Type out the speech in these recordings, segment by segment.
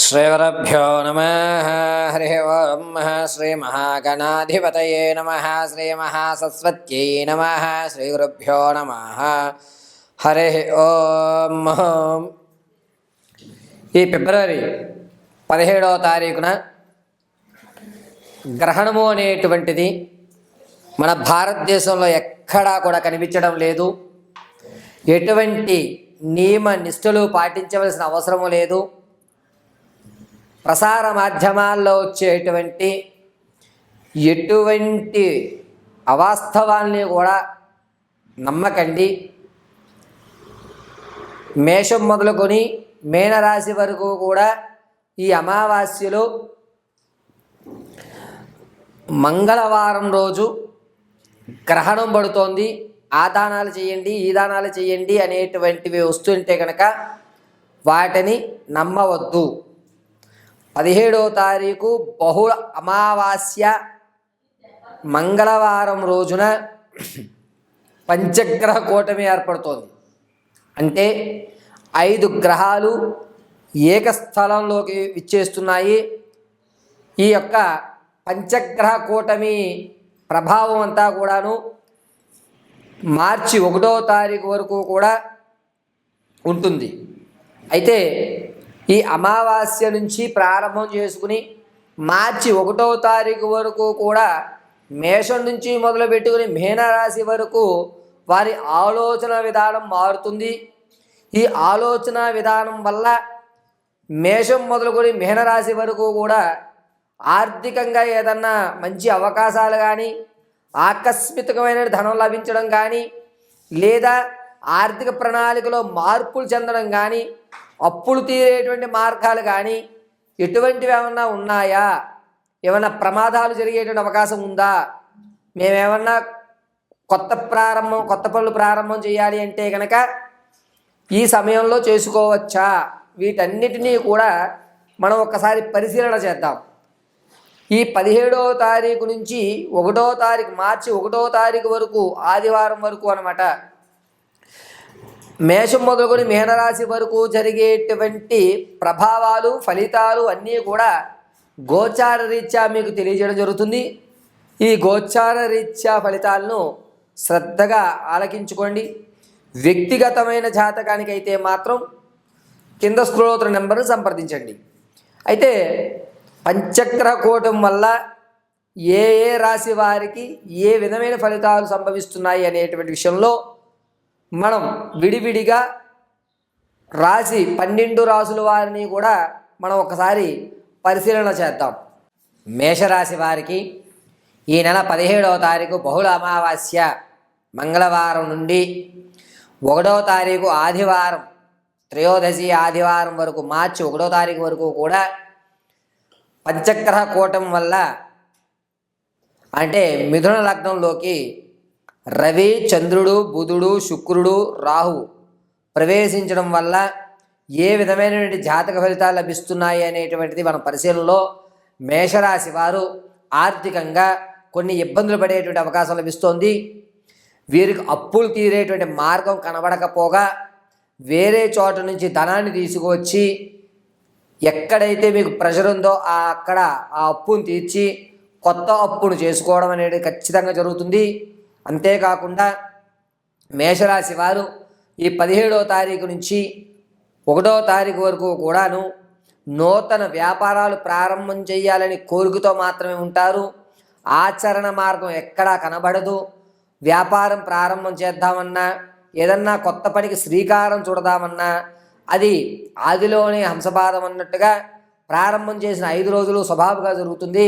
श्रीगुरुभ्यो नमः। हरि ओं। श्रीमहागणाधिपतये नमः। श्रीमहासरस्वत्यै नमः। श्रीगुरुभ्यो नमः। हरि ओं। ఈ ఫిబ్రవరి 17వ తారీఖున గ్రహణము అనేటువంటిది మన భారతదేశంలో ఎక్కడా కూడా కనిపించడం లేదు. ఎటువంటి నియమ నిష్ఠలు పాటించవలసిన అవసరము లేదు. ప్రసార మాధ్యమాల్లో వచ్చేటువంటి ఎటువంటి అవాస్తవాల్ని కూడా నమ్మకండి. మేషం మొదలుకొని మీనరాశి వరకు కూడా ఈ అమావాస్యలో మంగళవారం రోజు గ్రహణం పడుతోంది. ఆ దానాలు చేయండి, ఈ దానాలు చేయండి అనేటువంటివి వస్తుంటే కనుక వాటిని నమ్మవద్దు. 17వ తారీఖు బహుళ అమావాస్య మంగళవారం రోజున పంచగ్రహ కూటమి ఏర్పడుతోంది. అంటే 5 గ్రహాలు ఏకస్థలంలోకి విచ్చేస్తున్నాయి. ఈ యొక్క పంచగ్రహ కూటమి ప్రభావం అంతా కూడాను మార్చి 1వ తారీఖు వరకు కూడా ఉంటుంది. అయితే ఈ అమావాస్య నుంచి ప్రారంభం చేసుకుని మార్చి 1వ తారీఖు వరకు కూడా మేషం నుంచి మొదలు పెట్టుకుని మీనరాశి వరకు వారి ఆలోచన విధానం మారుతుంది. ఈ ఆలోచన విధానం వల్ల మేషం మొదలుకొని మీనరాశి వరకు కూడా ఆర్థికంగా ఏదన్నా మంచి అవకాశాలు కానీ, ఆకస్మికమైన ధనం లభించడం కానీ, లేదా ఆర్థిక ప్రణాళికలో మార్పులు చెందడం కానీ, అప్పులు తీరేటువంటి మార్గాలు కానీ ఎటువంటివి ఏమన్నా ఉన్నాయా, ఏమన్నా ప్రమాదాలు జరిగేటువంటి అవకాశం ఉందా, మేమేమన్నా కొత్త పనులు ప్రారంభం చేయాలి అంటే కనుక ఈ సమయంలో చేసుకోవచ్చా, వీటన్నిటినీ కూడా మనం ఒకసారి పరిశీలన చేద్దాం. ఈ 17వ తారీఖు నుంచి 1వ తారీఖు మార్చి 1వ తారీఖు వరకు ఆదివారం వరకు అన్నమాట మేషం మొదలుకొని మీనరాశి వరకు జరిగేటువంటి ప్రభావాలు, ఫలితాలు అన్నీ కూడా గోచార రీత్యా మీకు తెలియజేయడం జరుగుతుంది. ఈ గోచార రీత్యా ఫలితాలను శ్రద్ధగా ఆలకించుకోండి. వ్యక్తిగతమైన జాతకానికి అయితే మాత్రం కింద స్క్రోల్ అవుతున్న నెంబర్ను సంప్రదించండి. అయితే పంచగ్రహ కూటం వల్ల ఏ రాశి వారికి ఏ విధమైన ఫలితాలు సంభవిస్తున్నాయి అనేటువంటి విషయంలో మనం విడివిడిగా రాశి 12 రాశుల వారిని కూడా మనం ఒకసారి పరిశీలన చేద్దాం. మేషరాశి వారికి ఈ నెల 17వ తారీఖు బహుళ అమావాస్య మంగళవారం నుండి 1వ తారీఖు ఆదివారం త్రయోదశి ఆదివారం వరకు మార్చి 1వ తారీఖు వరకు కూడా పంచగ్రహ కూటం వల్ల అంటే మిథున లగ్నంలోకి రవి, చంద్రుడు, బుధుడు, శుక్రుడు, రాహు ప్రవేశించడం వల్ల ఏ విధమైనటువంటి జాతక ఫలితాలు లభిస్తున్నాయి అనేటువంటిది మన పరిశీలనలో మేషరాశి వారు ఆర్థికంగా కొన్ని ఇబ్బందులు పడేటువంటి అవకాశం లభిస్తోంది. వీరికి అప్పులు తీరేటువంటి మార్గం కనబడకపోగా వేరే చోట నుంచి ధనాన్ని తీసుకువచ్చి ఎక్కడైతే మీకు ప్రెషర్ ఉందో అక్కడ ఆ అప్పును తీర్చి కొత్త అప్పును చేసుకోవడం అనేది ఖచ్చితంగా జరుగుతుంది. అంతేకాకుండా మేషరాశి వారు ఈ 17వ తారీఖు నుంచి 1వ తారీఖు వరకు కూడాను నూతన వ్యాపారాలు ప్రారంభం చేయాలని కోరికతో మాత్రమే ఉంటారు. ఆచరణ మార్గం ఎక్కడా కనబడదు. వ్యాపారం ప్రారంభం చేద్దామన్నా, ఏదన్నా కొత్త పనికి శ్రీకారం చుడదామన్నా అది ఆదిలోనే హంసపాదం అన్నట్టుగా ప్రారంభం చేసిన 5 రోజులు స్వభావంగా జరుగుతుంది.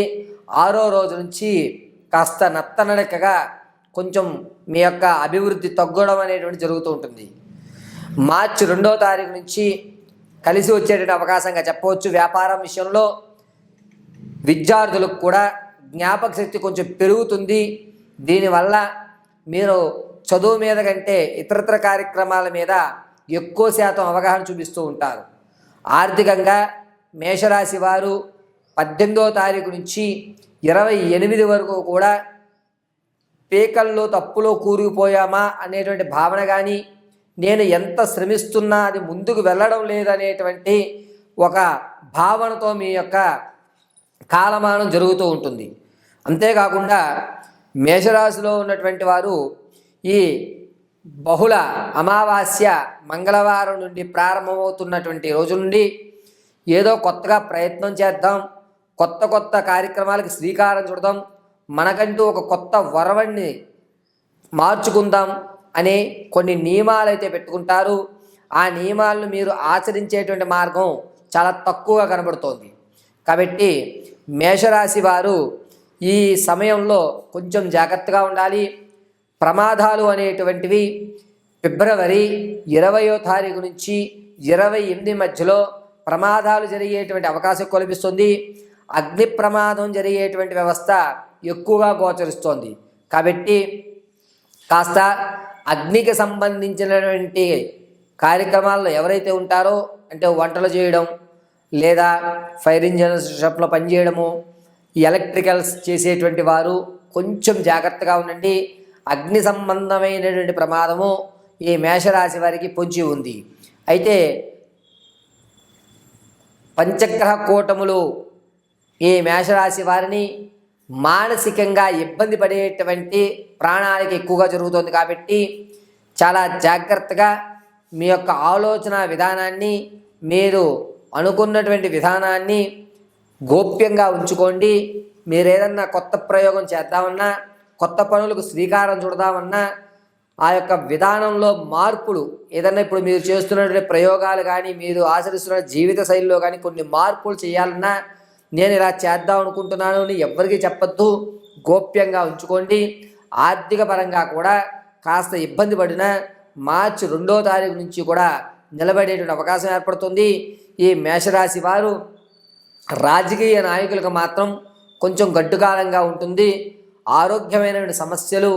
6వ రోజు నుంచి కాస్త నత్తనడకగా కొంచెం మీ యొక్క అభివృద్ధి తగ్గడం అనేటువంటి జరుగుతూ ఉంటుంది. మార్చి 2వ తారీఖు నుంచి కలిసి వచ్చేటువంటి అవకాశంగా చెప్పవచ్చు. వ్యాపారం విషయంలో విద్యార్థులకు కూడా జ్ఞాపక శక్తి కొంచెం పెరుగుతుంది. దీనివల్ల మీరు చదువు మీద కంటే ఇతరత్ర కార్యక్రమాల మీద ఎక్కువ శాతం అవగాహన చూపిస్తూ ఉంటారు. ఆర్థికంగా మేషరాశి వారు 18వ తారీఖు నుంచి 28 వరకు కూడా పీకల్లో తప్పులో కూరుకుపోయామా అనేటువంటి భావన కానీ, నేను ఎంత శ్రమిస్తున్నా అది ముందుకు వెళ్ళడం లేదనేటువంటి ఒక భావనతో మీ యొక్క కాలమానం జరుగుతూ ఉంటుంది. అంతేకాకుండా మేషరాశిలో ఉన్నటువంటి వారు ఈ బహుళ అమావాస్య మంగళవారం నుండి ప్రారంభమవుతున్నటువంటి రోజు నుండి ఏదో కొత్తగా ప్రయత్నం చేద్దాం, కొత్త కొత్త కార్యక్రమాలకు శ్రీకారం చుడదాం, మనకంటూ ఒక కొత్త వరవడిని మార్చుకుందాం అనే కొన్ని నియమాలు అయితే పెట్టుకుంటారు. ఆ నియమాలను మీరు ఆచరించేటువంటి మార్గం చాలా తక్కువగా కనబడుతోంది. కాబట్టి మేషరాశి వారు ఈ సమయంలో కొంచెం జాగ్రత్తగా ఉండాలి. ప్రమాదాలు అనేటువంటివి ఫిబ్రవరి 20వ తారీఖు నుంచి 28 మధ్యలో ప్రమాదాలు జరిగేటువంటి అవకాశం కల్పిస్తుంది. అగ్ని ప్రమాదం జరిగేటువంటి వ్యవస్థ ఎక్కువగా గోచరిస్తోంది. కాబట్టి కాస్త అగ్నికి సంబంధించినటువంటి కార్యక్రమాల్లో ఎవరైతే ఉంటారో, అంటే వంటలు చేయడం లేదా ఫైర్ ఇంజిన్ షాప్లో పనిచేయడము, ఎలక్ట్రికల్స్ చేసేటువంటి వారు కొంచెం జాగ్రత్తగా ఉండండి. అగ్ని సంబంధమైనటువంటి ప్రమాదము ఈ మేషరాశి వారికి పొంచి ఉంది. అయితే పంచగ్రహ కూటములు ఈ మేషరాశి వారిని మానసికంగా ఇబ్బంది పడేటువంటి ప్రాణానికి ఎక్కువగా జరుగుతుంది. కాబట్టి చాలా జాగ్రత్తగా మీ యొక్క ఆలోచన విధానాన్ని, మీరు అనుకున్నటువంటి విధానాన్ని గోప్యంగా ఉంచుకోండి. మీరు ఏదన్నా కొత్త ప్రయోగం చేద్దామన్నా, కొత్త పనులకు శ్రీకారం చుడదామన్నా, ఆ యొక్క విధానంలో మార్పులు ఏదన్నా ఇప్పుడు మీరు చేస్తున్నటువంటి ప్రయోగాలు కానీ, మీరు ఆచరిస్తున్న జీవిత శైలిలో కానీ కొన్ని మార్పులు చేయాలన్నా, నేను ఇలా చేద్దాం అనుకుంటున్నాను అని ఎవరికి చెప్పొద్దు, గోప్యంగా ఉంచుకోండి. ఆర్థిక పరంగా కూడా కాస్త ఇబ్బంది పడినా మార్చి 2వ తారీఖు నుంచి కూడా నిలబడేటువంటి అవకాశం ఏర్పడుతుంది. ఈ మేషరాశి వారు రాజకీయ నాయకులకు మాత్రం కొంచెం గడ్డుకాలంగా ఉంటుంది. ఆరోగ్యమైనటువంటి సమస్యలు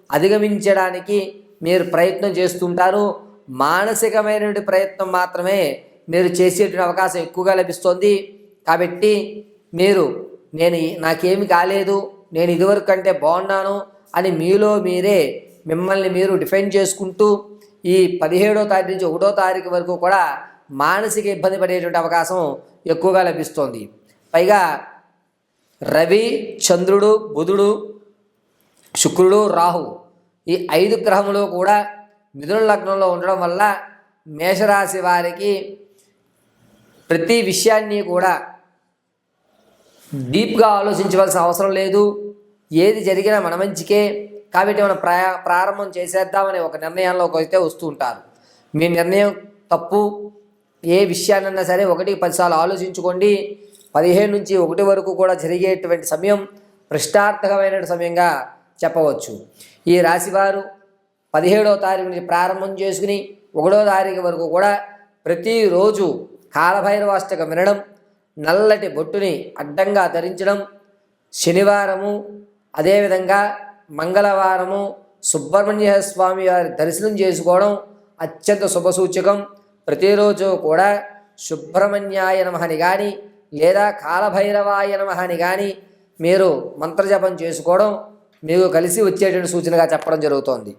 అధిగమించడానికి మీరు ప్రయత్నం చేస్తుంటారు. మానసికమైనటువంటి ప్రయత్నం మాత్రమే మీరు చేసేటువంటి అవకాశం ఎక్కువగా లభిస్తుంది. కాబట్టి మీరు నాకేమి కాలేదు, నేను ఇదివరకు కంటే బాగున్నాను అని మీలో మీరే మిమ్మల్ని మీరు డిఫెండ్ చేసుకుంటూ ఈ 17వ తారీఖు నుంచి 1వ తారీఖు వరకు కూడా మానసిక ఇబ్బంది పడేటువంటి అవకాశం ఎక్కువగా లభిస్తోంది. పైగా రవి, చంద్రుడు, బుధుడు, శుక్రుడు, రాహు ఈ 5 గ్రహములు కూడా మిథున లగ్నంలో ఉండడం వల్ల మేషరాశి వారికి ప్రతి విషయాన్ని కూడా డీప్గా ఆలోచించవలసిన అవసరం లేదు. ఏది జరిగినా మన మంచికే, కాబట్టి మనం ప్రారంభం చేసేద్దామనే ఒక నిర్ణయంలోకి అయితే వస్తూ ఉంటారు. మీ నిర్ణయం తప్పు. ఏ విషయాన్నైనా సరే 1-10 సార్లు ఆలోచించుకోండి. 15 నుంచి 1 వరకు కూడా జరిగేటువంటి సమయం ప్రశ్నార్థకమైన సమయంగా చెప్పవచ్చు. ఈ రాశివారు 17వ తారీఖు నుంచి ప్రారంభం చేసుకుని 1వ తారీఖు వరకు కూడా ప్రతిరోజు కాలభైరవాష్టకం వినడం, నల్లటి బొట్టుని అడ్డంగా ధరించడం, శనివారము అదేవిధంగా మంగళవారము సుబ్రహ్మణ్య స్వామి వారి దర్శనం చేసుకోవడం అత్యంత శుభసూచకం. ప్రతిరోజు కూడా సుబ్రహ్మణ్యాయ నమః అని కానీ లేదా కాలభైరవాయ నమః అని కానీ మీరు మంత్రజపం చేసుకోవడం మీకు కలిసి వచ్చేటువంటి సూచనగా చెప్పడం జరుగుతోంది.